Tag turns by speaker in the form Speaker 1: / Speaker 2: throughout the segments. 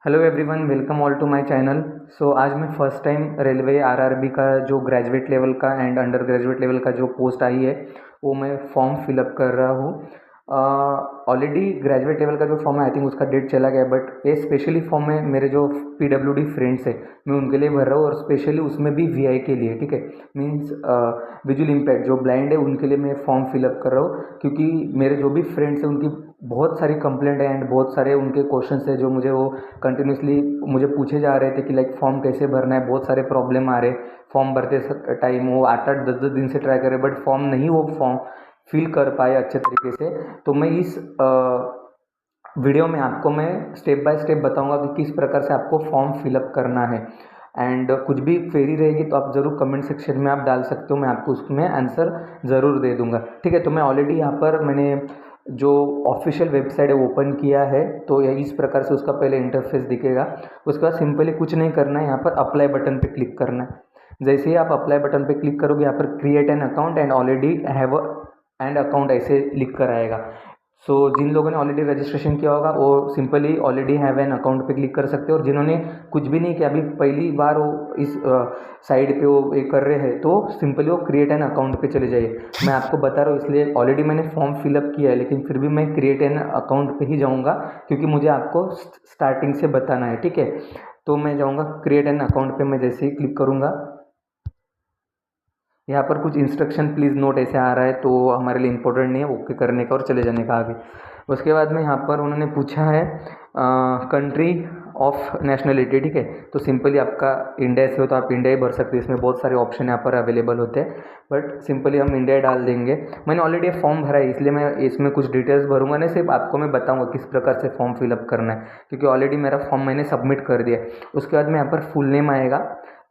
Speaker 1: Hello everyone, welcome all to my channel. So आज मैं first time railway RRB का जो ग्रेजुएट लेवल का एंड अंडर ग्रेजुएट लेवल का जो पोस्ट आई है वो मैं फॉर्म फिलअप कर रहा हूँ। ऑलरेडी ग्रेजुएट लेवल का जो फॉर्म है आई थिंक उसका डेट चला गया, बट ये स्पेशली फॉर्म है मेरे जो पीडब्ल्यूडी फ्रेंड्स है मैं उनके लिए भर रहा हूँ, और स्पेशली उसमें भी वीआई के लिए, ठीक है। मीन्स विजुअल इम्पैक्ट जो ब्लाइंड है उनके लिए मैं फॉर्म फिलअप कर रहा हूँ, क्योंकि मेरे जो भी फ्रेंड्स हैं उनकी बहुत सारी कंप्लेंट है एंड बहुत सारे उनके क्वेश्चंस है जो मुझे वो कंटिन्यूसली मुझे पूछे जा रहे थे कि लाइक फॉर्म कैसे भरना है। बहुत सारे प्रॉब्लम आ रहे फॉर्म भरते टाइम, वो 8-8 10-10 दिन से ट्राई करे बट फॉर्म नहीं वो फॉर्म फिल कर पाए अच्छे तरीके से। तो मैं इस वीडियो में आपको मैं स्टेप बाय स्टेप बताऊंगा कि किस प्रकार से आपको फॉर्म फिलअप करना है। एंड कुछ भी क्वेरी रहेगी तो आप ज़रूर कमेंट सेक्शन में आप डाल सकते हो, मैं आपको उसमें आंसर ज़रूर दे दूंगा, ठीक है। तो मैं ऑलरेडी यहाँ पर मैंने जो ऑफिशियल वेबसाइट है ओपन किया है, तो ये इस प्रकार से उसका पहले इंटरफेस दिखेगा। उसके बाद सिंपली कुछ नहीं करना है, यहाँ पर अप्लाई बटन पे क्लिक करना है। जैसे ही आप अप्लाई बटन पे क्लिक करोगे यहाँ पर create an account and already have and account ऐसे लिख कर आएगा। सो जिन लोगों ने ऑलरेडी रजिस्ट्रेशन किया होगा वो simply already have an account पे क्लिक कर सकते हो, और जिन्होंने कुछ भी नहीं किया, अभी पहली बार वो इस साइड पे वो ये कर रहे हैं, तो सिंपली वो क्रिएट एन अकाउंट पे चले जाइए। मैं आपको बता रहा हूँ इसलिए, ऑलरेडी मैंने फॉर्म फिलअप किया है लेकिन फिर भी मैं क्रिएट एन अकाउंट पे ही जाऊँगा, क्योंकि मुझे आपको स्टार्टिंग से बताना है, ठीक है। तो मैं जाऊँगा क्रिएट एन अकाउंट पे, मैं जैसे ही क्लिक करूँगा यहाँ पर कुछ इंस्ट्रक्शन प्लीज़ नोट ऐसे आ रहा है, तो हमारे लिए इम्पोर्टेंट नहीं है, ओके करने का और चले जाने का आगे। उसके बाद में यहाँ पर उन्होंने पूछा है कंट्री ऑफ नेशनलिटी, ठीक है। तो सिंपली आपका इंडिया से हो तो आप इंडिया ही भर सकते हैं, इसमें बहुत सारे ऑप्शन यहाँ पर अवेलेबल होते हैं, बट सिंपली हम इंडिया डाल देंगे। मैंने ऑलरेडी फॉर्म भरा है इसलिए मैं इसमें कुछ डिटेल्स भरूंगा नहीं, सिर्फ आपको मैं बताऊंगा किस प्रकार से फॉर्म फिलअप करना है, क्योंकि ऑलरेडी मेरा फॉर्म मैंने सबमिट कर दिया। उसके बाद में यहाँ पर फुल नेम आएगा,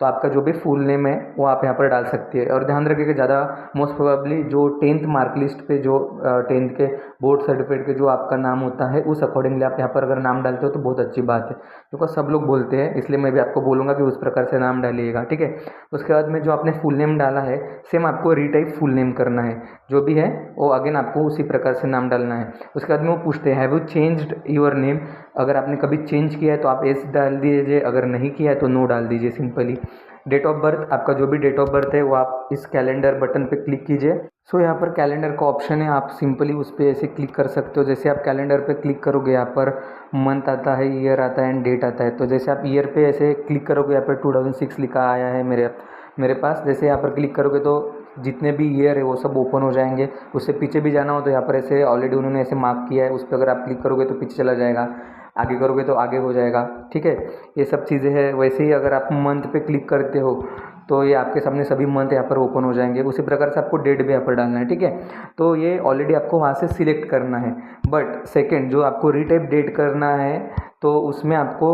Speaker 1: तो आपका जो भी फुल नेम है वो आप यहाँ पर डाल सकती है। और ध्यान रखिएगा ज़्यादा मोस्ट प्रोबेबली जो 10th मार्क लिस्ट पे जो 10th के बोर्ड सर्टिफिकेट के जो आपका नाम होता है उस अकॉर्डिंगली आप यहाँ पर अगर नाम डालते हो तो बहुत अच्छी बात है, क्योंकि सब लोग बोलते हैं, इसलिए मैं भी आपको बोलूँगा कि उस प्रकार से नाम डालिएगा, ठीक है। उसके बाद में जो आपने फुल नेम डाला है सेम आपको रीटाइप फुल नेम करना है, जो भी है वो अगेन आपको उसी प्रकार से नाम डालना है। उसके बाद में वो पूछते हैं have you changed your name, अगर आपने कभी चेंज किया है तो आप एस डाल दीजिए, अगर नहीं किया है तो नो डाल दीजिए सिंपली। डेट ऑफ बर्थ, आपका जो भी डेट ऑफ बर्थ है वो आप इस कैलेंडर बटन पे क्लिक कीजिए। सो यहाँ पर कैलेंडर का ऑप्शन है, आप सिंपली उस पर ऐसे क्लिक कर सकते हो। जैसे आप कैलेंडर पे क्लिक करोगे यहाँ पर मंथ आता है, ईयर आता है एंड डेट आता है। तो जैसे आप ईयर पे ऐसे क्लिक करोगे यहाँ पर 2006 लिखा आया है मेरे पास। जैसे यहाँ पर क्लिक करोगे तो जितने भी ईयर है वो सब ओपन हो जाएंगे। उससे पीछे भी जाना हो तो यहाँ पर ऐसे ऑलरेडी उन्होंने ऐसे मार्क किया है, उस पर अगर आप क्लिक करोगे तो पीछे चला जाएगा, आगे करोगे तो आगे हो जाएगा, ठीक है। ये सब चीज़ें हैं। वैसे ही अगर आप मंथ पे क्लिक करते हो तो ये आपके सामने सभी मंथ यहाँ पर ओपन हो जाएंगे। उसी प्रकार से आपको डेट भी यहाँ पर डालना है, ठीक है। तो ये ऑलरेडी आपको वहाँ से सिलेक्ट करना है। बट सेकेंड जो आपको रीटाइप डेट करना है तो उसमें आपको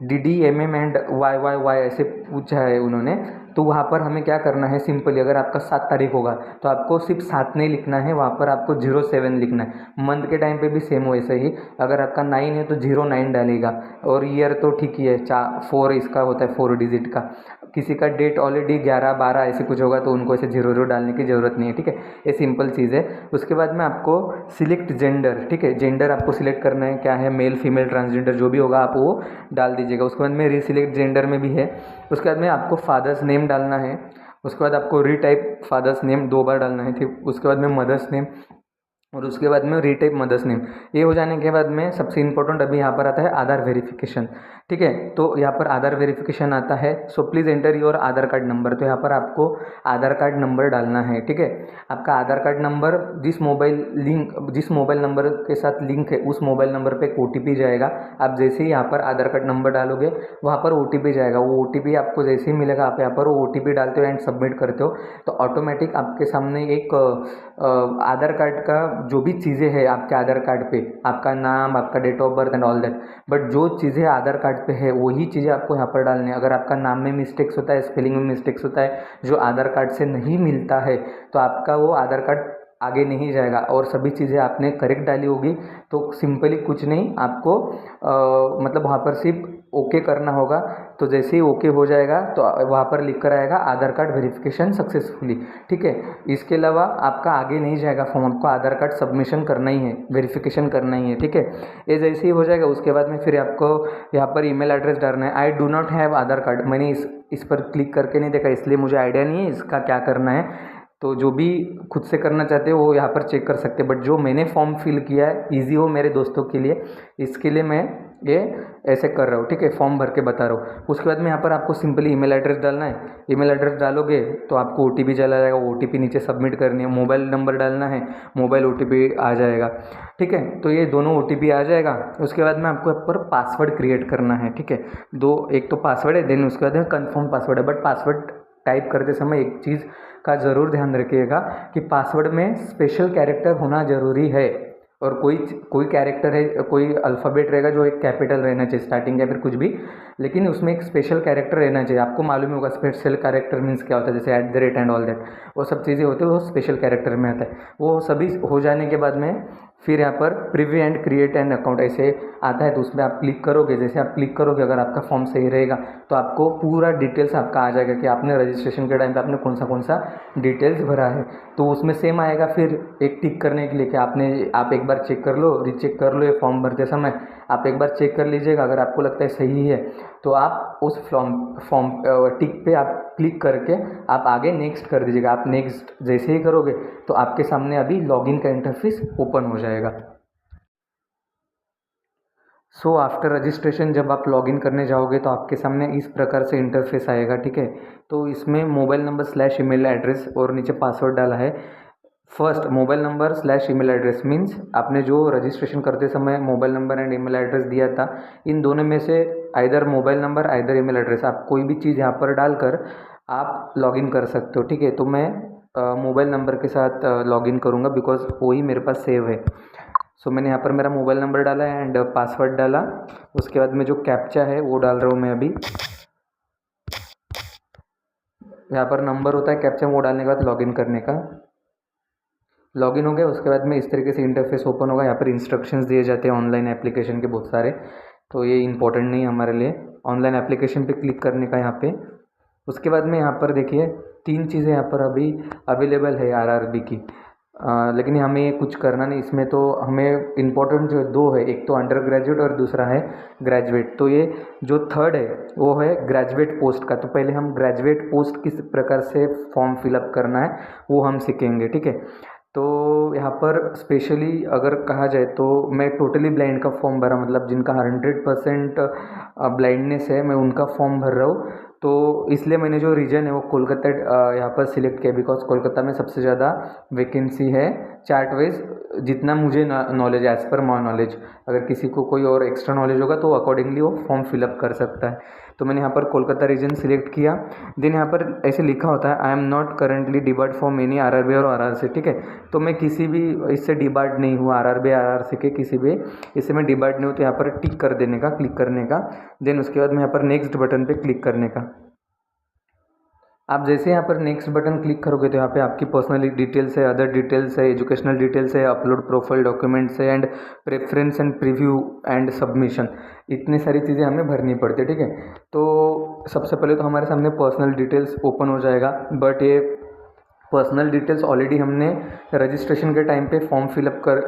Speaker 1: DD MM एंड YYY ऐसे पूछा है उन्होंने, तो वहाँ पर हमें क्या करना है, सिंपली अगर आपका 7 तारीख होगा तो आपको सिर्फ 7 नहीं लिखना है, वहाँ पर आपको 07 लिखना है। मंथ के टाइम पे भी सेम वैसे ही, अगर आपका 9 है तो 09 डालेगा, और ईयर तो ठीक ही है, 4 इसका होता है, 4 डिजिट का। किसी का डेट ऑलरेडी 11-12 ऐसे कुछ होगा तो उनको ऐसे 00 डालने की ज़रूरत नहीं है, ठीक है। ये सिंपल चीज़ है। उसके बाद में आपको सिलेक्ट जेंडर, ठीक है, जेंडर आपको सिलेक्ट करना है, क्या है, मेल फीमेल ट्रांसजेंडर जो भी होगा आप वो डाल दीजिएगा। उसके बाद में रिसिलेक्ट जेंडर में भी है। उसके बाद में आपको फादर्स नेम डालना है। उसके बाद आपको रीटाइप फादर्स नेम 2 बार डालना है, ठीक। उसके बाद में मदर्स नेम, और उसके बाद में रीटाइप मदर्स नेम। ये हो जाने के बाद में सबसे इंपॉर्टेंट अभी यहाँ पर आता है आधार वेरिफिकेशन, ठीक है। तो यहाँ पर आधार वेरिफिकेशन आता है। So please enter your Aadhaar card number, तो यहाँ पर आपको आधार कार्ड नंबर डालना है, ठीक है। आपका आधार कार्ड नंबर जिस मोबाइल नंबर के साथ लिंक है उस मोबाइल नंबर पे एक OTP जाएगा। आप जैसे ही यहाँ पर आधार कार्ड नंबर डालोगे वहाँ पर OTP जाएगा, वो OTP आपको जैसे ही मिलेगा आप यहाँ पर वो OTP डालते हो एंड सबमिट करते हो तो ऑटोमेटिक आपके सामने एक आधार कार्ड का जो भी चीज़ें हैं आपके आधार कार्ड पे, आपका नाम, आपका date of birth and all that, but जो चीज़ें आधार कार्ड पे है वही चीज़ें आपको यहाँ पर डालनी है। अगर आपका नाम में मिस्टेक्स होता है, स्पेलिंग में मिस्टेक्स होता है, जो आधार कार्ड से नहीं मिलता है, तो आपका वो आधार कार्ड आगे नहीं जाएगा और सभी चीज़ें आपने करेक्ट डाली होगी तो सिंपली कुछ नहीं आपको मतलब वहाँ पर सिर्फ ओके करना होगा। तो जैसे ही ओके हो जाएगा तो वहाँ पर लिख कर आएगा आधार कार्ड वेरिफिकेशन सक्सेसफुली। ठीक है, इसके अलावा आपका आगे नहीं जाएगा फॉर्म, आपको आधार कार्ड सबमिशन करना ही है, वेरिफिकेशन करना ही है। ठीक है, ये जैसे ही हो जाएगा उसके बाद में फिर आपको यहाँ पर ईमेल एड्रेस डालना है। I do not have Aadhaar card, मैंने इस पर क्लिक करके नहीं देखा इसलिए मुझे आइडिया नहीं है इसका क्या करना है। तो जो भी खुद से करना चाहते हो वो यहाँ पर चेक कर सकते हैं, बट जो मैंने फॉर्म फिल किया है ईजी हो मेरे दोस्तों के लिए, इसके लिए मैं ये ऐसे कर रहा हूँ। ठीक है, फॉर्म भर के बता रहा हूँ। उसके बाद में यहाँ पर आपको सिंपली ईमेल एड्रेस डालना है। ईमेल एड्रेस डालोगे तो आपको OTP चला जाएगा, OTP नीचे सबमिट करनी है। मोबाइल नंबर डालना है, मोबाइल OTP आ जाएगा। ठीक है, तो ये दोनों OTP आ जाएगा। उसके बाद में आपको यहाँ पर पासवर्ड क्रिएट करना है। ठीक है, एक तो पासवर्ड है, देन उसके बाद में कन्फर्म पासवर्ड है। बट पासवर्ड टाइप करते समय एक चीज़ का ज़रूर ध्यान रखिएगा कि पासवर्ड में स्पेशल कैरेक्टर होना ज़रूरी है। और कोई कैरेक्टर है, कोई अल्फ़ाबेट रहेगा जो एक कैपिटल रहना चाहिए स्टार्टिंग या फिर कुछ भी, लेकिन उसमें एक स्पेशल कैरेक्टर रहना चाहिए। आपको मालूम होगा स्पेशल कैरेक्टर मीन्स क्या होता है, जैसे @ एंड ऑल दैट, वो सब चीज़ें होती है वो स्पेशल कैरेक्टर में आता है। वो सभी हो जाने के बाद में फिर यहाँ पर preview and create an account ऐसे आता है, तो उसमें आप क्लिक करोगे। जैसे आप क्लिक करोगे अगर आपका फॉर्म सही रहेगा तो आपको पूरा डिटेल्स आपका आ जाएगा कि आपने रजिस्ट्रेशन के टाइम पे आपने कौन सा डिटेल्स भरा है। तो उसमें सेम आएगा फिर एक टिक करने के लिए कि आप एक बार चेक कर लो, रीचेक कर लो ये फॉर्म भरते समय। आप एक बार चेक कर लीजिएगा, अगर आपको लगता है सही है तो आप उस फॉर्म टिक पे आप क्लिक करके आप आगे नेक्स्ट कर दीजिएगा। आप नेक्स्ट जैसे ही करोगे तो आपके सामने अभी लॉगिन का इंटरफेस ओपन हो जाएगा। सो आफ्टर रजिस्ट्रेशन जब आप लॉगिन करने जाओगे तो आपके सामने इस प्रकार से इंटरफेस आएगा। ठीक है, तो इसमें मोबाइल नंबर / ईमेल एड्रेस और नीचे पासवर्ड डाला है। First mobile number / email address means आपने जो रजिस्ट्रेशन करते समय mobile number and email address दिया था, इन दोनों में से either mobile number either email address, आप कोई भी चीज़ यहाँ पर डालकर आप लॉगिन कर सकते हो। ठीक है, तो मैं मोबाइल नंबर के साथ लॉगिन करूँगा बिकॉज वही मेरे पास सेव है। सो मैंने यहाँ पर मेरा मोबाइल नंबर डाला है एंड पासवर्ड डाला। उसके बाद में जो कैप्चा है वो डाल रहा हूँ मैं अभी। यहाँ पर नंबर होता है, कैप्चा वो डालने के बाद लॉगिन करने का। लॉगिन हो गया, उसके बाद में इस तरीके से इंटरफेस ओपन होगा। यहाँ पर इंस्ट्रक्शंस दिए जाते हैं ऑनलाइन एप्लीकेशन के बहुत सारे, तो ये इंपॉर्टेंट नहीं है हमारे लिए। ऑनलाइन एप्लीकेशन पे क्लिक करने का यहाँ पे। उसके बाद में यहाँ पर देखिए 3 चीज़ें यहाँ पर अभी अवेलेबल है RRB की, लेकिन हमें कुछ करना नहीं इसमें। तो हमें इम्पोर्टेंट जो 2 है, एक तो अंडर ग्रेजुएट और दूसरा है ग्रेजुएट। तो ये जो थर्ड है वो है ग्रेजुएट पोस्ट का। तो पहले हम ग्रेजुएट पोस्ट किस प्रकार से फॉर्म फिलअप करना है वो हम सीखेंगे। ठीक है, तो यहाँ पर स्पेशली अगर कहा जाए तो मैं टोटली ब्लाइंड का फॉर्म भरा, मतलब जिनका 100% ब्लाइंडनेस है मैं उनका फॉर्म भर रहा हूँ। तो इसलिए मैंने जो रीजन है वो कोलकाता यहाँ पर सिलेक्ट किया बिकॉज कोलकाता में सबसे ज़्यादा वैकेंसी है चार्ट वाइज, जितना मुझे नॉलेज है, एज़ पर माई नॉलेज। अगर किसी को कोई और एक्स्ट्रा नॉलेज होगा तो अकॉर्डिंगली वो फॉर्म फिलअप कर सकता है। तो मैंने यहाँ पर कोलकाता रीजन सिलेक्ट किया। देन यहाँ पर ऐसे लिखा होता है I am not currently debarred from any RRB और RRC। ठीक है, तो मैं किसी भी इससे डिबार्ड नहीं हुआ, RRB RRC के किसी भी इससे मैं डिबार्ड नहीं हूँ। तो यहाँ पर टिक कर देने का, क्लिक करने का। देन उसके बाद में यहाँ पर नेक्स्ट बटन पे क्लिक करने का। आप जैसे यहाँ पर नेक्स्ट बटन क्लिक करोगे तो यहाँ पे आपकी पर्सनल डिटेल्स है, अदर डिटेल्स है, एजुकेशनल डिटेल्स है, अपलोड प्रोफाइल डॉक्यूमेंट्स है and preference and preview and submission, इतनी सारी चीज़ें हमें भरनी पड़ती है। ठीक है, तो सबसे पहले तो हमारे सामने पर्सनल डिटेल्स ओपन हो जाएगा, बट ये पर्सनल डिटेल्स ऑलरेडी हमने रजिस्ट्रेशन के टाइम पे फॉर्म फिलअप कर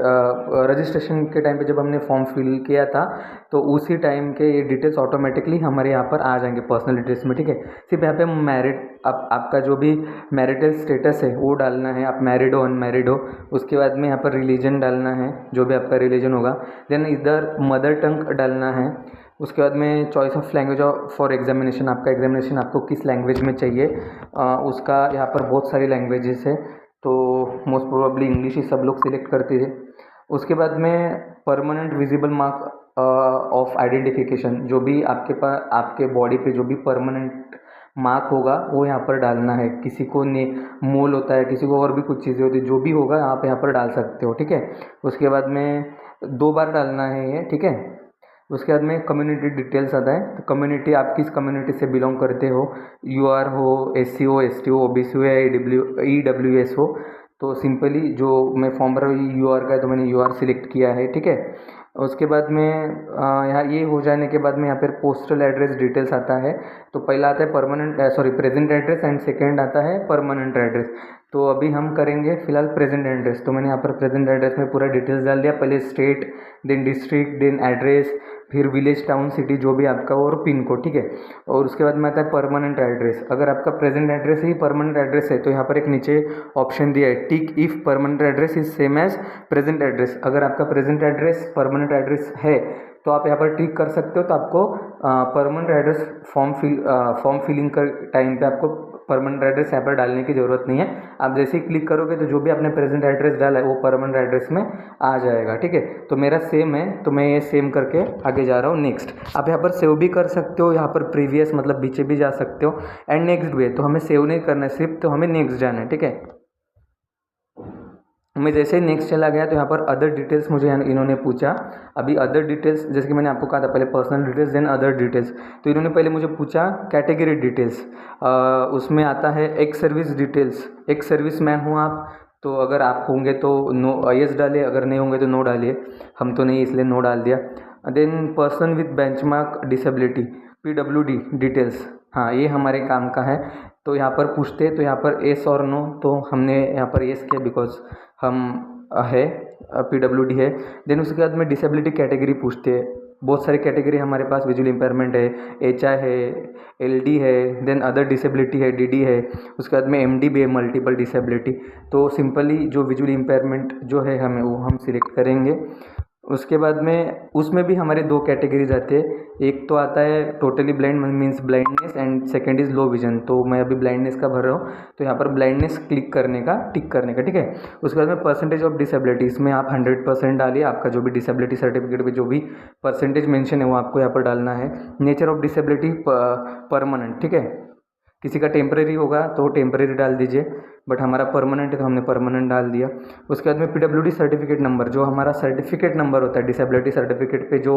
Speaker 1: रजिस्ट्रेशन के टाइम पे जब हमने फॉर्म फिल किया था तो उसी टाइम के ये डिटेल्स ऑटोमेटिकली हमारे यहाँ पर आ जाएंगे पर्सनल डिटेल्स में। ठीक है, सिर्फ यहाँ पे आपका जो भी मैरिटल स्टेटस है वो डालना है, आप मैरिड हो अनमैरिड हो। उसके बाद में यहाँ पर रिलीजन डालना है, जो भी आपका रिलीजन होगा। देन इधर मदर टंग डालना है। उसके बाद में choice of language for examination, आपका एग्जामिनेशन आपको किस लैंग्वेज में चाहिए, उसका यहाँ पर बहुत सारी लैंग्वेजेस है, तो मोस्ट प्रोबेबली इंग्लिश ही सब लोग सिलेक्ट करते हैं। उसके बाद में permanent visible mark of identification, जो भी आपके पास आपके बॉडी पे जो भी परमानेंट मार्क होगा वो यहाँ पर डालना है। किसी को मोल होता है, किसी को और भी कुछ चीज़ें होती है, जो भी होगा आप यहाँ पर डाल सकते हो। ठीक है, उसके बाद में 2 बार डालना है ये। ठीक है, उसके बाद में कम्युनिटी डिटेल्स आता है। तो कम्युनिटी, आप किस कम्युनिटी से बिलोंग करते हो, UR हो, SC हो, ST हो, OBC हो या EWS हो, तो सिंपली जो मैं फॉर्म भर रहा हूँ यूआर का है, तो मैंने यूआर सिलेक्ट किया है, ठीक है। उसके बाद में यहाँ ये हो जाने के बाद में यहाँ पर पोस्टल एड्रेस डिटेल्स आता है। तो पहला आता है प्रेजेंट एड्रेस एंड सेकेंड आता है परमानेंट एड्रेस। तो अभी हम करेंगे फिलहाल प्रेजेंट एड्रेस। तो मैंने यहाँ पर प्रेजेंट एड्रेस में पूरा डिटेल्स डाल दिया, पहले state, then district, then address, फिर विलेज, टाउन, सिटी जो भी आपका, और पिन कोड, ठीक है। और उसके बाद में आता है परमानेंट एड्रेस। अगर आपका प्रेजेंट एड्रेस ही परमानेंट एड्रेस है तो यहाँ पर एक नीचे ऑप्शन दिया है, tick if permanent address is same as present address. अगर आपका प्रेजेंट एड्रेस परमानेंट एड्रेस है तो आप यहाँ पर टिक कर सकते हो। तो आपको परमानेंट एड्रेस फॉर्म फिलिंग कर टाइम पे आपको परमानेंट एड्रेस यहाँ पर डालने की ज़रूरत नहीं है। आप जैसे ही क्लिक करोगे तो जो भी आपने प्रेजेंट एड्रेस डाला है वो परमानेंट एड्रेस में आ जाएगा, ठीक है। तो मेरा सेम है, तो मैं ये सेम करके आगे जा रहा हूँ। नेक्स्ट आप यहाँ पर सेव भी कर सकते हो, यहाँ पर प्रीवियस मतलब पीछे भी जा सकते हो, एंड नेक्स्ट भी है। तो हमें सेव नहीं करना है सिर्फ, तो हमें नेक्स्ट जाना है, ठीक है। मैं जैसे ही नेक्स्ट चला गया तो यहाँ पर अदर डिटेल्स मुझे इन्होंने पूछा। अभी अदर डिटेल्स जैसे कि मैंने आपको कहा था पहले personal details then other details. तो इन्होंने पहले मुझे पूछा कैटेगरी डिटेल्स, उसमें आता है ex service details. Ex service man हूँ आप, तो अगर आप होंगे तो नो यस डालिए, अगर नहीं होंगे तो नो डालिए। हम तो नहीं, इसलिए नो डाल दिया। Then person with benchmark disability PWD details, हाँ ये हमारे काम का है। तो यहाँ पर पूछते तो यहाँ पर येस और नो, तो हमने यहाँ पर येस किया बिकॉज हम है PWD है। देन उसके बाद में डिसेबिलिटी कैटेगरी पूछते हैं। बहुत सारी कैटेगरी हमारे पास, विजुअल इम्पेयरमेंट है, HI है, LD है, देन अदर डिसेबिलिटी है, DD है। उसके बाद में MD भी है, मल्टीपल डिसेबिलिटी। तो सिंपली जो विजुअल इम्पेयरमेंट जो है हमें वो हम सिलेक्ट करेंगे। उसके बाद में उसमें भी हमारे दो कैटेगरीज आते हैं। एक तो आता है totally blind means blindness, and second is low vision. तो मैं अभी ब्लाइंडनेस का भर रहा हूँ, तो यहाँ पर ब्लाइंडनेस क्लिक करने का, टिक करने का, ठीक है। उसके बाद में परसेंटेज ऑफ डिसेबिलिटी, इसमें आप 100% डालिए। आपका जो भी डिसेबिलिटी सर्टिफिकेट पे जो भी परसेंटेज मेंशन है वो आपको यहाँ पर डालना है। नेचर ऑफ डिसेबिलिटी परमानेंट, ठीक है। किसी का टेम्परेरी होगा तो टेम्परेरी डाल दीजिए, बट हमारा परमानेंट है तो हमने परमानेंट डाल दिया। उसके बाद में PWD सर्टिफिकेट नंबर, जो हमारा सर्टिफिकेट नंबर होता है डिसेबिलिटी सर्टिफिकेट पे जो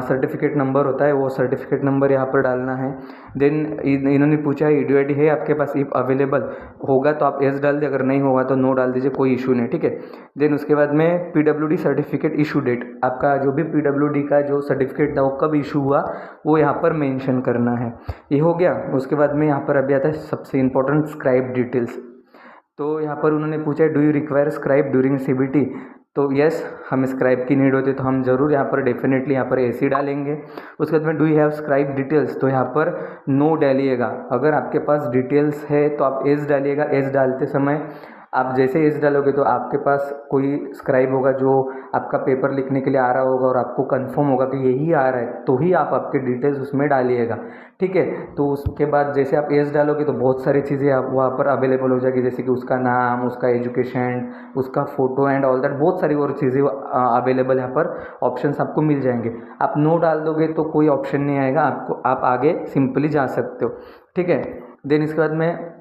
Speaker 1: सर्टिफिकेट नंबर होता है वो सर्टिफिकेट नंबर यहाँ पर डालना है। देन इन्होंने पूछा है EDID है आपके पास, इफ़ अवेलेबल होगा तो आप येस डाल दीजिए, अगर नहीं होगा तो नो डाल दीजिए, कोई इशू नहीं, ठीक है। देन उसके बाद में PWD सर्टिफिकेट इशू डेट, आपका जो भी PWD का जो सर्टिफिकेट था वो कब इशू हुआ वो यहाँ पर मेंशन करना है। ये हो गया। उसके बाद में यहाँ पर अभी आता है सबसे इम्पोर्टेंट स्क्राइब डिटेल्स। तो यहाँ पर उन्होंने पूछा do you require scribe during CBT। तो यस, हम स्क्राइब की नीड होती है तो हम ज़रूर यहाँ पर डेफिनेटली यहाँ पर AC डालेंगे। उसके बाद में do you have scribe details, तो यहाँ पर नो डालिएगा। अगर आपके पास डिटेल्स है तो आप एस डालिएगा। एस डालते समय आप जैसे एस डालोगे तो आपके पास कोई स्क्राइब होगा जो आपका पेपर लिखने के लिए आ रहा होगा और आपको कंफर्म होगा कि यही आ रहा है, तो ही आप आपके डिटेल्स उसमें डालिएगा, ठीक है। तो उसके बाद जैसे आप एस डालोगे तो बहुत सारी चीज़ें आप वहाँ पर अवेलेबल हो जाएगी, जैसे कि उसका नाम, उसका एजुकेशन, उसका फ़ोटो एंड ऑल दैट, बहुत सारी और चीज़ें अवेलेबल यहाँ पर ऑप्शंस आपको मिल जाएंगे। आप नो डाल दोगे तो कोई ऑप्शन नहीं आएगा आपको, आप आगे सिंपली जा सकते हो, ठीक है। देन इसके बाद में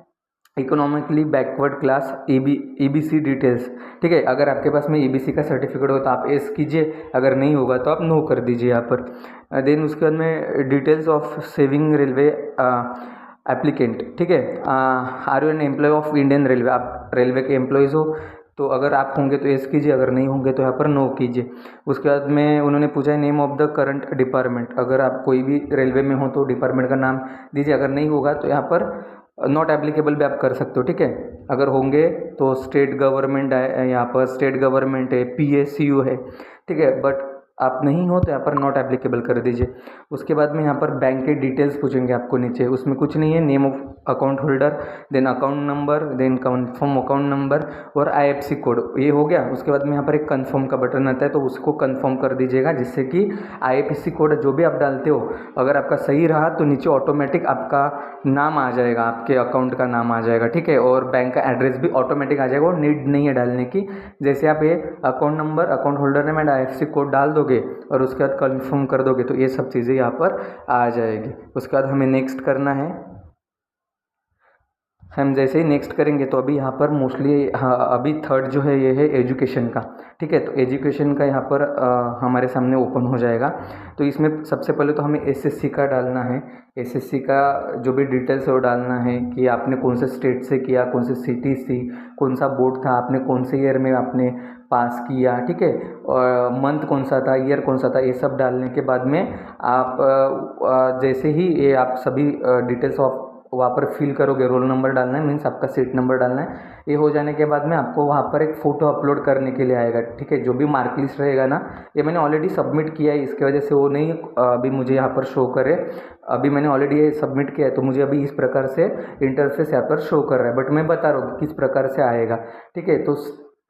Speaker 1: economically backward class EBC details, ठीक है। अगर आपके पास में EBC का सर्टिफिकेट हो तो आप एस कीजिए, अगर नहीं होगा तो आप नो कर दीजिए यहाँ पर। देन उसके बाद में details of serving railway applicant, ठीक है। Are you an employ of Indian railway, आप रेलवे के एम्प्लॉयज़ हो तो अगर आप होंगे तो एस कीजिए, अगर नहीं होंगे तो यहाँ पर नो कीजिए। उसके बाद में उन्होंने पूछा है name of the current department, अगर आप कोई भी रेलवे में हो तो डिपार्टमेंट का नाम दीजिए, अगर नहीं होगा तो यहाँ पर नॉट एप्लीकेबल भी आप कर सकते हो, ठीक है। अगर होंगे तो स्टेट गवर्नमेंट है, यहाँ पर स्टेट गवर्नमेंट है, PSU है, ठीक है। बट आप नहीं हो तो यहाँ पर नॉट एप्लीकेबल कर दीजिए। उसके बाद में यहाँ पर बैंक के डिटेल्स पूछेंगे आपको नीचे, उसमें कुछ नहीं है, name of account holder, then account number, then confirm account number और IFSC कोड, ये हो गया। उसके बाद में यहाँ पर एक कन्फर्म का बटन आता है तो उसको कन्फर्म कर दीजिएगा, जिससे कि IFSC कोड जो भी आप डालते हो अगर आपका सही रहा तो नीचे ऑटोमेटिक आपका नाम आ जाएगा, आपके अकाउंट का नाम आ जाएगा, ठीक है। और बैंक का एड्रेस भी ऑटोमेटिक आ जाएगा और नीड नहीं है डालने की। जैसे आप ये account number, account holder name and IFSC code डाल दोगे और उसके बाद कन्फर्म कर दोगे तो ये सब चीज़ें यहाँ पर आ जाएगी। उसके बाद हमें नेक्स्ट करना है। हम जैसे ही नेक्स्ट करेंगे तो अभी यहाँ पर मोस्टली हाँ अभी थर्ड जो है ये है एजुकेशन का, ठीक है। तो एजुकेशन का यहाँ पर हमारे सामने ओपन हो जाएगा। तो इसमें सबसे पहले तो हमें एसएससी का डालना है। एसएससी का जो भी डिटेल्स है वो डालना है कि आपने कौन से स्टेट से किया, कौन से सिटी से, कौन सा बोर्ड था, आपने कौन से ईयर में आपने पास किया, ठीक है। और मंथ कौन सा था, ईयर कौन सा था, ये सब डालने के बाद में आप जैसे ही ये आप सभी डिटेल्स ऑफ वहाँ पर फिल करोगे, रोल नंबर डालना है, मीन्स आपका सीट नंबर डालना है। ये हो जाने के बाद में आपको वहाँ पर एक फ़ोटो अपलोड करने के लिए आएगा, ठीक है। जो भी मार्क लिस्ट रहेगा ना, ये मैंने ऑलरेडी सबमिट किया है, इसकी वजह से वो नहीं अभी मुझे यहाँ पर शो करे। अभी मैंने ऑलरेडी ये सबमिट किया है तो मुझे अभी इस प्रकार से इंटरफेस यहाँ पर शो कर रहा है, बट मैं बता रहा हूँ किस प्रकार से आएगा, ठीक है। तो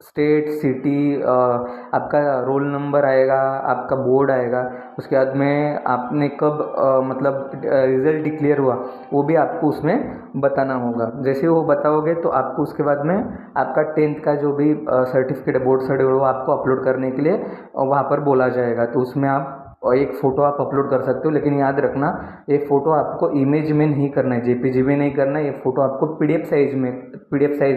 Speaker 1: स्टेट, सिटी, आपका रोल नंबर आएगा, आपका बोर्ड आएगा, उसके बाद में आपने कब मतलब रिज़ल्ट डिक्लेयर हुआ वो भी आपको उसमें बताना होगा। जैसे वो बताओगे तो आपको उसके बाद में आपका 10th का जो भी सर्टिफिकेट, बोर्ड सर्टिफिकेट, वो आपको अपलोड करने के लिए वहाँ पर बोला जाएगा। तो उसमें आप एक फ़ोटो आप अपलोड कर सकते हो, लेकिन याद रखना ये फ़ोटो आपको इमेज में नहीं करना है, जेपीजी में नहीं करना है। ये फ़ोटो आपको पीडीएफ साइज़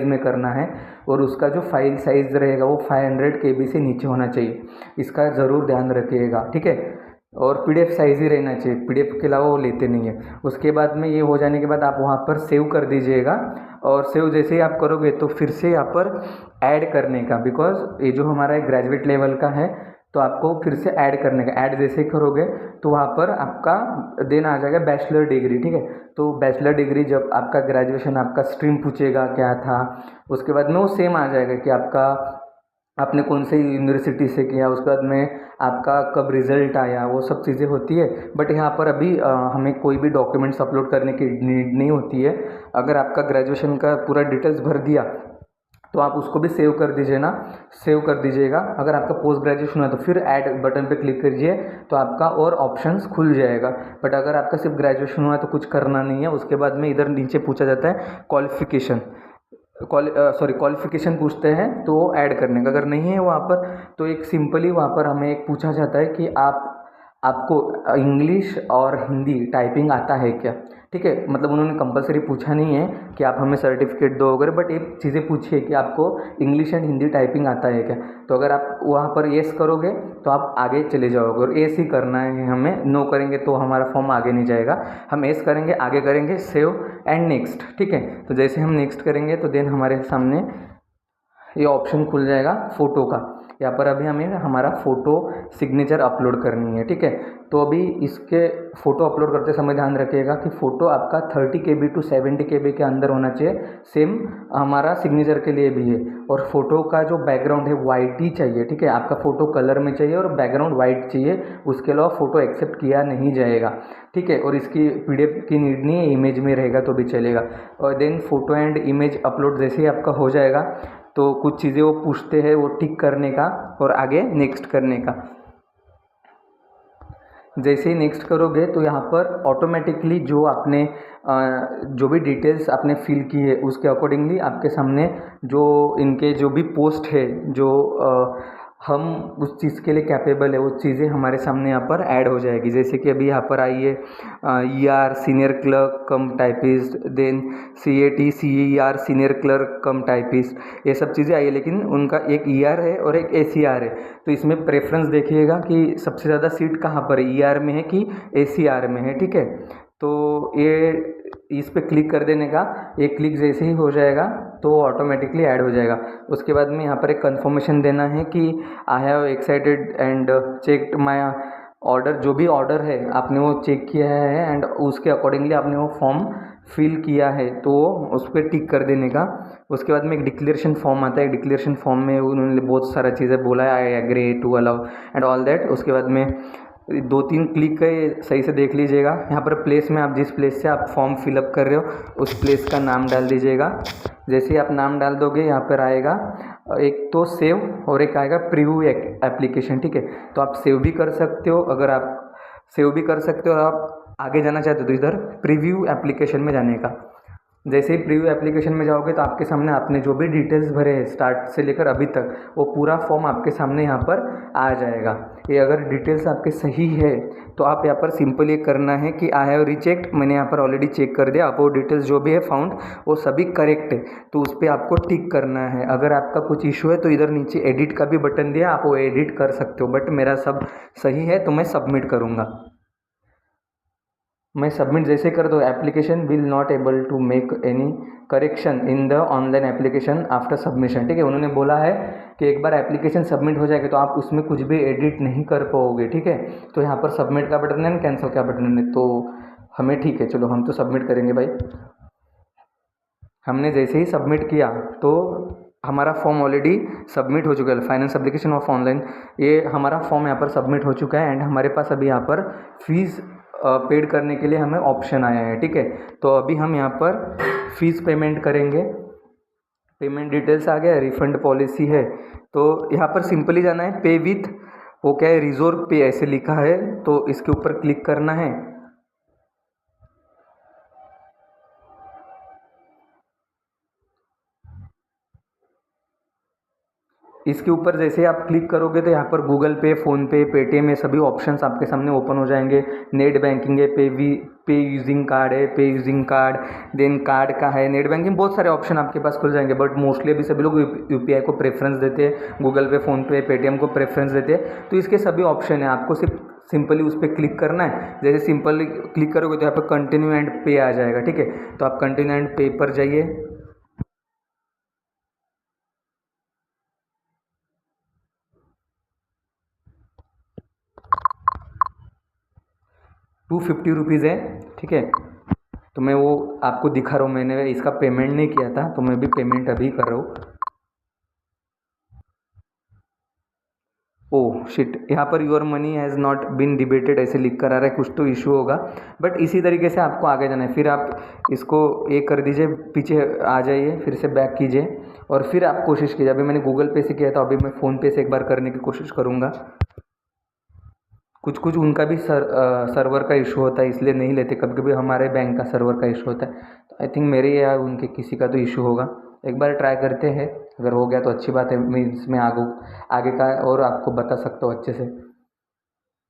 Speaker 1: में करना है, और उसका जो फाइल साइज़ रहेगा वो 500 KB से नीचे होना चाहिए, इसका ज़रूर ध्यान रखिएगा, ठीक है। और पीडीएफ साइज़ ही रहना चाहिए, पीडीएफ के अलावा वो लेते नहीं है। उसके बाद में ये हो जाने के बाद आप वहाँ पर सेव कर दीजिएगा, और सेव जैसे ही आप करोगे तो फिर से यहाँ पर ऐड करने का, बिकॉज ये जो हमारा ग्रेजुएट लेवल का है तो आपको फिर से ऐड करने का, ऐड जैसे ही करोगे तो वहाँ पर आपका देन आ जाएगा बैचलर डिग्री, ठीक है। तो बैचलर डिग्री जब आपका ग्रेजुएशन, आपका स्ट्रीम पूछेगा क्या था, उसके बाद में वो सेम आ जाएगा कि आपने कौन से यूनिवर्सिटी से किया, उसके बाद में आपका कब रिज़ल्ट आया, वो सब चीज़ें होती है। बट यहाँ पर अभी हमें कोई भी डॉक्यूमेंट्स अपलोड करने की नीड नहीं होती है। अगर आपका ग्रेजुएशन का पूरा डिटेल्स भर दिया तो आप उसको भी सेव कर दीजिए ना, सेव कर दीजिएगा। अगर आपका पोस्ट ग्रेजुएशन है तो फिर ऐड बटन पे क्लिक करिए तो आपका और ऑप्शंस खुल जाएगा। बट अगर आपका सिर्फ ग्रेजुएशन हुआ है तो कुछ करना नहीं है। उसके बाद में इधर नीचे पूछा जाता है क्वालिफ़िकेशन पूछते हैं तो वो ऐड करने का। अगर नहीं है वहाँ पर तो एक सिंपली वहाँ पर हमें एक पूछा जाता है कि आपको इंग्लिश और हिंदी टाइपिंग आता है क्या, ठीक है। मतलब उन्होंने कंपलसरी पूछा नहीं है कि आप हमें सर्टिफिकेट दो वगैरह, बट एक चीज़ें पूछी है कि आपको इंग्लिश एंड हिंदी टाइपिंग आता है क्या। तो अगर आप वहाँ पर येस करोगे तो आप आगे चले जाओगे, और येस ही करना है हमें, नो करेंगे तो हमारा फॉर्म आगे नहीं जाएगा। हम येस करेंगे, आगे करेंगे, सेव एंड नेक्स्ट, ठीक है। तो जैसे हम नेक्स्ट करेंगे तो देन हमारे सामने ये ऑप्शन खुल जाएगा फ़ोटो का। यहाँ पर अभी हमें हमारा फ़ोटो सिग्नेचर अपलोड करनी है, ठीक है। तो अभी इसके फ़ोटो अपलोड करते समय ध्यान रखिएगा कि फ़ोटो आपका 30 KB to 70 KB के अंदर होना चाहिए। सेम हमारा सिग्नेचर के लिए भी है। और फ़ोटो का जो बैकग्राउंड है वाइट ही चाहिए, ठीक है। आपका फ़ोटो कलर में चाहिए और बैकग्राउंड वाइट चाहिए, उसके अलावा फ़ोटो एक्सेप्ट किया नहीं जाएगा, ठीक है। और इसकी PDF की नीड नहीं है, इमेज में रहेगा तो भी चलेगा। और then photo and image upload जैसे ही आपका हो जाएगा तो कुछ चीज़ें वो पूछते हैं, वो टिक करने का और आगे नेक्स्ट करने का। जैसे ही नेक्स्ट करोगे तो यहाँ पर ऑटोमेटिकली जो आपने जो भी डिटेल्स आपने फिल की है उसके अकॉर्डिंगली आपके सामने जो इनके जो भी पोस्ट है, जो हम उस चीज़ के लिए कैपेबल है, वो चीज़ें हमारे सामने यहाँ पर ऐड हो जाएगी। जैसे कि अभी यहाँ पर आई है ER senior clerk cum typist, then CAT CER senior clerk cum typist, ये सब चीज़ें आई है। लेकिन उनका एक ER है और एक ACR है। तो इसमें प्रेफरेंस देखिएगा कि सबसे ज़्यादा सीट कहाँ पर है, ER में है कि ACR में है, ठीक है। तो ये इस पर क्लिक कर देने का, एक क्लिक जैसे ही हो जाएगा तो ऑटोमेटिकली ऐड हो जाएगा। उसके बाद में यहाँ पर एक कंफर्मेशन देना है कि I have excited and checked my order, जो भी ऑर्डर है आपने वो चेक किया है एंड उसके अकॉर्डिंगली आपने वो फॉर्म फिल किया है, तो उस पर टिक कर देने का। उसके बाद में एक डिक्लेरेशन फॉर्म आता है। डिक्लेरेशन फॉर्म में उन्होंने बहुत सारा चीज़ें बोला है, I agree to allow and all that. उसके बाद में 2-3 क्लिक के सही से देख लीजिएगा। यहाँ पर प्लेस में आप जिस प्लेस से आप फॉर्म फिलअप कर रहे हो उस प्लेस का नाम डाल दीजिएगा। जैसे ही आप नाम डाल दोगे यहाँ पर आएगा एक तो सेव और एक आएगा प्रीव्यू एप्लीकेशन, ठीक है। तो आप सेव भी कर सकते हो, अगर आप सेव भी कर सकते हो और आप आगे जाना चाहते हो तो इधर प्रीव्यू एप्लीकेशन में जाने का। जैसे ही प्रीव्यू एप्लीकेशन में जाओगे तो आपके सामने आपने जो भी डिटेल्स भरे हैं स्टार्ट से लेकर अभी तक, वो पूरा फॉर्म आपके सामने यहाँ पर आ जाएगा। ये अगर डिटेल्स आपके सही है तो आप यहाँ पर सिंपल ये करना है कि आई हैव रिचेक्ड, मैंने यहाँ पर ऑलरेडी चेक कर दिया, आप वो डिटेल्स जो भी है फाउंड वो सभी करेक्ट है, तो उस पर आपको टिक करना है। अगर आपका कुछ इशू है तो इधर नीचे एडिट का भी बटन दिया, आप वो एडिट कर सकते हो, बट मेरा सब सही है तो मैं सबमिट करूँगा। मैं सबमिट जैसे कर दो, application will not able to make any correction in the online application after submission. ठीक है, उन्होंने बोला है कि एक बार एप्लीकेशन सबमिट हो जाएगी तो आप उसमें कुछ भी एडिट नहीं कर पाओगे। ठीक है, तो यहाँ पर सबमिट का बटन है, कैंसिल का बटन है, तो हमें ठीक है, चलो हम तो सबमिट करेंगे भाई। हमने जैसे ही सबमिट किया तो हमारा फॉर्म ऑलरेडी सबमिट हो चुका है, फाइनेंस एप्लीकेशन ऑफ ऑनलाइन, ये हमारा फॉर्म यहाँ पर सबमिट हो चुका है। एंड हमारे पास अभी यहाँ पर फीस पेड करने के लिए हमें ऑप्शन आया है। ठीक है, तो अभी हम यहाँ पर फीस पेमेंट करेंगे, पेमेंट डिटेल्स आ गया, रिफंड पॉलिसी है, तो यहाँ पर सिंपली जाना है पे विथ, वो क्या है, रिजोर्व पे ऐसे लिखा है, तो इसके ऊपर क्लिक करना है। इसके ऊपर जैसे आप क्लिक करोगे तो यहाँ पर गूगल पे, फ़ोनपे, पेटीएम, ये सभी ऑप्शंस आपके सामने ओपन हो जाएंगे। नेट बैंकिंग है, पे यूजिंग कार्ड है, पे यूजिंग कार्ड, देन कार्ड का है, नेट बैंकिंग, बहुत सारे ऑप्शन आपके पास खुल जाएंगे। बट मोस्टली अभी सभी लोग यूपीआई को प्रेफरेंस देते हैं, गूगल पे, फ़ोनपे, पेटीएम को प्रेफरेंस देते हैं, तो इसके सभी ऑप्शन है, आपको सिर्फ सिंपली उस पर क्लिक करना है। जैसे सिंपली क्लिक करोगे तो यहाँ पर कंटिन्यू एंड पे आ जाएगा। ठीक है, तो आप कंटिन्यू एंड पे पर जाइए। 250 रुपीज़ है। ठीक है, तो मैं वो आपको दिखा रहा हूँ, मैंने इसका पेमेंट नहीं किया था तो मैं भी पेमेंट अभी कर रहा हूँ। ओह शिट, यहाँ पर your money has not been debited ऐसे लिख कर आ रहा है, कुछ तो इशू होगा। बट इसी तरीके से आपको आगे जाना है, फिर आप इसको ये कर दीजिए, पीछे आ जाइए, फिर से बैक कीजिए और फिर आप कोशिश कीजिए। अभी मैंने गूगल पे से किया था, अभी मैं फ़ोनपे से एक बार करने की कोशिश करूँगा। कुछ कुछ उनका भी सर्वर का इशू होता है, इसलिए नहीं लेते, कभी कभी हमारे बैंक का सर्वर का इशू होता है, तो आई थिंक मेरे या उनके किसी का तो इशू होगा। एक बार ट्राई करते हैं, अगर हो गया तो अच्छी बात है, मैं इसमें आगे का और आपको बता सकता हूँ अच्छे से।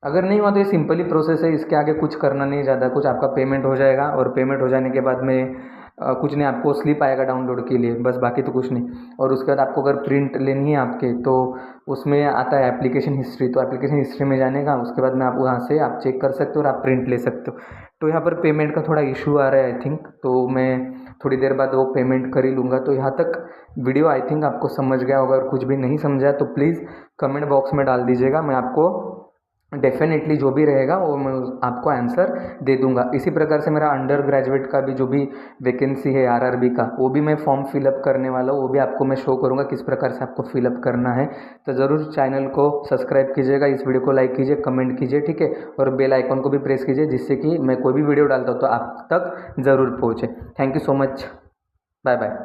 Speaker 1: अगर नहीं हुआ तो ये सिंपली प्रोसेस है, इसके आगे कुछ करना नहीं, ज़्यादा कुछ, आपका पेमेंट हो जाएगा और पेमेंट हो जाने के बाद में कुछ नहीं, आपको स्लिप आएगा डाउनलोड के लिए, बस, बाकी तो कुछ नहीं। और उसके बाद आपको अगर प्रिंट लेनी है आपके, तो उसमें आता है एप्लीकेशन हिस्ट्री, तो एप्लीकेशन हिस्ट्री में जाने का, उसके बाद में आप वहाँ से आप चेक कर सकते हो और आप प्रिंट ले सकते हो। तो यहाँ पर पेमेंट का थोड़ा इशू आ रहा है आई थिंक, तो मैं थोड़ी देर बाद वो पेमेंट कर ही लूँगा। तो यहाँ तक वीडियो आई थिंक आपको समझ गया होगा, और कुछ भी नहीं समझा तो प्लीज़ कमेंट बॉक्स में डाल दीजिएगा, मैं आपको डेफिनेटली जो भी रहेगा वो मैं आपको आंसर दे दूंगा। इसी प्रकार से मेरा अंडर ग्रेजुएट का भी जो भी वैकेंसी है आरआरबी का, वो भी मैं फॉर्म फिलअप करने वाला हूँ, वो भी आपको मैं शो करूँगा किस प्रकार से आपको फिलअप करना है। तो ज़रूर चैनल को सब्सक्राइब कीजिएगा, इस वीडियो को लाइक कीजिए, कमेंट कीजिए, ठीक है, और बेल आइकॉन को भी प्रेस कीजिए, जिससे कि मैं कोई भी वीडियो डालता हूँ तो आप तक ज़रूर पहुँचे। Thank you so much, bye bye.